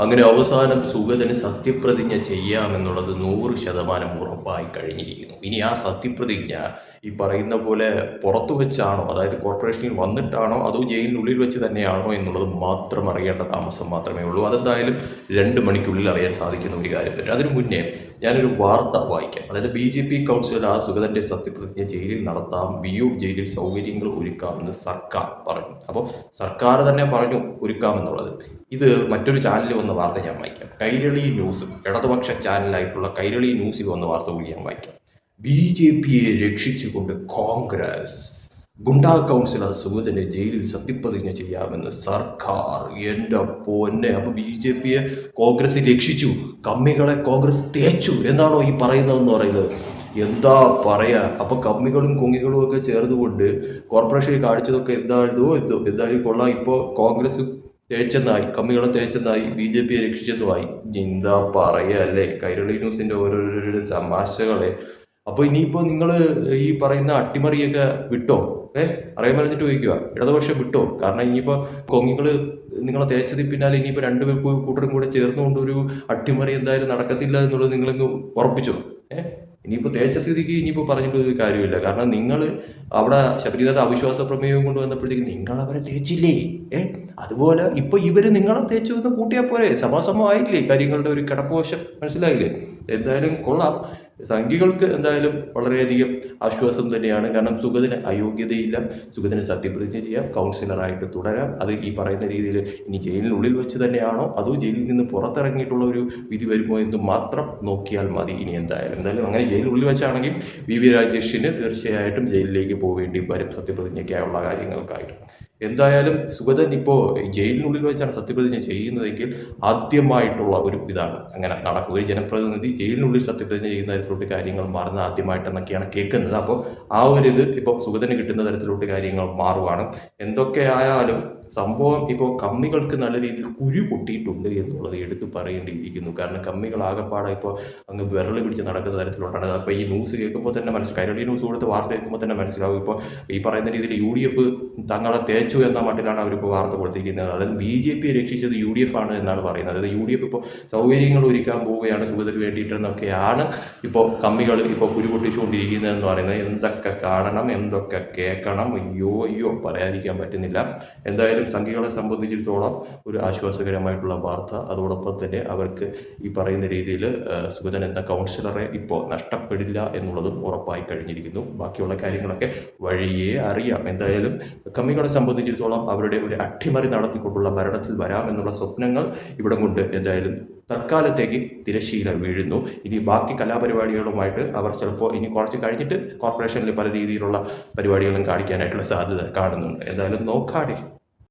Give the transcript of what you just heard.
അങ്ങനെ അവസാനം സുഗതന് സത്യപ്രതിജ്ഞ ചെയ്യാമെന്നുള്ളത് 100% ഉറപ്പായി കഴിഞ്ഞിരിക്കുന്നു. ഇനി ആ സത്യപ്രതിജ്ഞ ഈ പറയുന്ന പോലെ പുറത്തു വെച്ചാണോ, അതായത് കോർപ്പറേഷനിൽ വന്നിട്ടാണോ, അതോ ജയിലിനുള്ളിൽ വെച്ച് തന്നെയാണോ എന്നുള്ളത് മാത്രം അറിയേണ്ട താമസം മാത്രമേ ഉള്ളൂ. അതെന്തായാലും 2 മണിക്കുള്ളിൽ അറിയാൻ സാധിക്കുന്ന ഒരു കാര്യം തന്നെ. അതിനു മുന്നേ ഞാനൊരു വാർത്ത വായിക്കാം. അതായത് BJP കൗൺസിലർ സുഗതന്റെ സത്യപ്രതിജ്ഞ ജയിലിൽ നടത്താം, വിയ്യൂർ ജയിലിൽ സൗകര്യങ്ങൾ ഒരുക്കാമെന്ന് സർക്കാർ പറഞ്ഞു. അപ്പോൾ സർക്കാർ തന്നെ പറഞ്ഞു ഒരുക്കാമെന്നുള്ളത്. ഇത് മറ്റൊരു ചാനലിൽ വന്ന വാർത്ത ഞാൻ വായിക്കാം. കൈരളി ന്യൂസ്, ഇടതുപക്ഷ ചാനലായിട്ടുള്ള കൈരളി ന്യൂസിൽ വന്ന വാർത്ത കൂടി ഞാൻ വായിക്കാം. BJPയെ രക്ഷിച്ചുകൊണ്ട് കോൺഗ്രസ്, ഗുണ്ടാ കൗൺസിലർ സുഗതനെ ജയിലിൽ സത്യപ്രതിജ്ഞ ചെയ്യാമെന്ന് സർക്കാർ. എൻ്റെ പൊന്നെ, അപ്പോൾ BJPയെ കോൺഗ്രസ് രക്ഷിച്ചു, കമ്മികളെ കോൺഗ്രസ് തേച്ചു എന്നാണോ ഈ പറയുന്നതെന്ന് പറയുന്നത്? എന്താ പറയാ? അപ്പൊ കമ്മികളും കുങ്ങികളും ഒക്കെ ചേർന്നുകൊണ്ട് കോർപ്പറേഷനിൽ കാണിച്ചതൊക്കെ എന്തായാലും കൊള്ളാം. ഇപ്പോൾ കോൺഗ്രസ് തേച്ചെന്നായി, കമ്മികളെ തേച്ചെന്നായി, BJPയെ രക്ഷിച്ചെന്നുമായി. എന്താ പറയാ അല്ലേ? കൈരളി ന്യൂസിന്റെ ഓരോരോ തമാശകളെ. അപ്പോൾ ഇനിയിപ്പോൾ നിങ്ങൾ ഈ പറയുന്ന അട്ടിമറിയൊക്കെ വിട്ടോ? അറിയാൻ പറഞ്ഞിട്ട് ചോദിക്കുക, ഇടതുപക്ഷം വിട്ടോ? കാരണം ഇനിയിപ്പോൾ കൊങ്ങികൾ നിങ്ങളെ തേച്ചതിൽ പിന്നാലെ ഇനിയിപ്പോൾ രണ്ട് കൂട്ടരും കൂടെ ചേർന്നുകൊണ്ട് ഒരു അട്ടിമറി എന്തായാലും നടക്കത്തില്ല എന്നുള്ളത് നിങ്ങളങ്ങ് ഉറപ്പിച്ചോ? ഇനിയിപ്പോൾ തേച്ച സ്ഥിതിക്ക് ഇനിയിപ്പോൾ പറഞ്ഞിട്ട് ഒരു കാര്യമില്ല. കാരണം നിങ്ങൾ അവിടെ ശബരിനാഥ അവിശ്വാസ പ്രമേയവും കൊണ്ടുവന്നപ്പോഴത്തേക്ക് നിങ്ങൾ അവരെ തേച്ചില്ലേ? അതുപോലെ ഇപ്പോൾ ഇവർ നിങ്ങളെ തേച്ചു എന്ന് കൂട്ടിയാൽ പോരെ? സമാസമമായില്ലേ കാര്യങ്ങളുടെ ഒരു കിടപ്പുവശം? മനസ്സിലായില്ലേ? എന്തായാലും കൊള്ളാം. സംഘികൾക്ക് എന്തായാലും വളരെയധികം ആശ്വാസം തന്നെയാണ്. കാരണം സുഗതന് അയോഗ്യതയില്ല, സുഗതന് സത്യപ്രതിജ്ഞ ചെയ്യാം, കൗൺസിലറായിട്ട് തുടരാം. അത് ഈ പറയുന്ന രീതിയിൽ ഇനി ജയിലിനുള്ളിൽ വെച്ച് തന്നെയാണോ അതോ ജയിലിൽ നിന്ന് പുറത്തിറങ്ങിയിട്ടുള്ള ഒരു വിധി വരുമോ എന്ന് മാത്രം നോക്കിയാൽ മതി. ഇനി എന്തായാലും അങ്ങനെ ജയിലിനുള്ളിൽ വെച്ചാണെങ്കിൽ VV രാജേഷിന് തീർച്ചയായിട്ടും ജയിലിലേക്ക് പോവേണ്ടി വരും സത്യപ്രതിജ്ഞയ്ക്കായുള്ള കാര്യങ്ങൾക്കായിട്ട്. എന്തായാലും സുഗതൻ ഇപ്പോൾ ജയിലിനുള്ളിൽ വെച്ചാണ് സത്യപ്രതിജ്ഞ ചെയ്യുന്നതെങ്കിൽ ആദ്യമായിട്ടുള്ള ഒരു ഇതാണ് അങ്ങനെ നടക്കുക. ഒരു ജനപ്രതിനിധി ജയിലിനുള്ളിൽ സത്യപ്രതിജ്ഞ ചെയ്യുന്ന തരത്തിലോട്ട് കാര്യങ്ങൾ മാറുന്നത് ആദ്യമായിട്ടെന്നൊക്കെയാണ് കേൾക്കുന്നത്. അപ്പോൾ ആ ഒരു ഇത് ഇപ്പോൾ സുഗതന് കിട്ടുന്ന തരത്തിലോട്ട് കാര്യങ്ങൾ മാറുവാണ്. എന്തൊക്കെയായാലും സംഭവം ഇപ്പോൾ കമ്മികൾക്ക് നല്ല രീതിയിൽ കുരു പൊട്ടിയിട്ടുണ്ട് എന്നുള്ളത് എടുത്തു പറയേണ്ടിയിരിക്കുന്നു. കാരണം കമ്മികൾ ആകെപ്പാടെ ഇപ്പോൾ അങ്ങ് വിരൽ പിടിച്ച് നടക്കുന്ന തരത്തിലോട്ടാണ്. അപ്പോൾ ഈ ന്യൂസ് കേൾക്കുമ്പോൾ തന്നെ കൈരളി ന്യൂസ് കൊടുത്ത് വാർത്ത കേൾക്കുമ്പോൾ തന്നെ മനസ്സിലാവും. ഇപ്പോൾ ഈ പറയുന്ന രീതിയിൽ UDF തങ്ങളെ തേച്ചു എന്ന മട്ടിലാണ് അവരിപ്പോൾ വാർത്ത കൊടുത്തിരിക്കുന്നത്. അതായത് BJPയെ രക്ഷിച്ചത് UDF ആണ് എന്നാണ് പറയുന്നത്. അതായത് UDF ഇപ്പോൾ സൗകര്യങ്ങൾ ഒരുക്കാൻ പോവുകയാണ് സുഗതന് വേണ്ടിയിട്ടെന്നൊക്കെയാണ് ഇപ്പോൾ കമ്മികൾ ഇപ്പോൾ കുരു പൊട്ടിച്ചുകൊണ്ടിരിക്കുന്നതെന്ന് പറയുന്നത്. എന്തൊക്കെ കാണണം, എന്തൊക്കെ കേൾക്കണം, അയ്യോ പറയാതിരിക്കാൻ പറ്റുന്നില്ല. എന്തായാലും സംഘികളെ സംബന്ധിച്ചിടത്തോളം ഒരു ആശ്വാസകരമായിട്ടുള്ള വാർത്ത. അതോടൊപ്പം തന്നെ അവർക്ക് ഈ പറയുന്ന രീതിയിൽ സുഗതൻ എന്ന കൗൺസിലറെ ഇപ്പോൾ നഷ്ടപ്പെടില്ല എന്നുള്ളതും ഉറപ്പായി കഴിഞ്ഞിരിക്കുന്നു. ബാക്കിയുള്ള കാര്യങ്ങളൊക്കെ വഴിയേ അറിയാം. എന്തായാലും കമ്മികളെ സംബന്ധിച്ചിടത്തോളം അവരുടെ ഒരു അട്ടിമറി നടത്തിക്കൊണ്ടുള്ള ഭരണത്തിൽ വരാമെന്നുള്ള സ്വപ്നങ്ങൾ ഇവിടം കൊണ്ട് എന്തായാലും തൽക്കാലത്തേക്ക് തിരശ്ശീല വീഴുന്നു. ഇനി ബാക്കി കലാപരിപാടികളുമായിട്ട് അവർ ചിലപ്പോൾ ഇനി കുറച്ച് കഴിഞ്ഞിട്ട് കോർപ്പറേഷനിൽ പല രീതിയിലുള്ള പരിപാടികളും കാണിക്കാനായിട്ടുള്ള സാധ്യത കാണുന്നുണ്ട്. എന്തായാലും നോക്കാടി.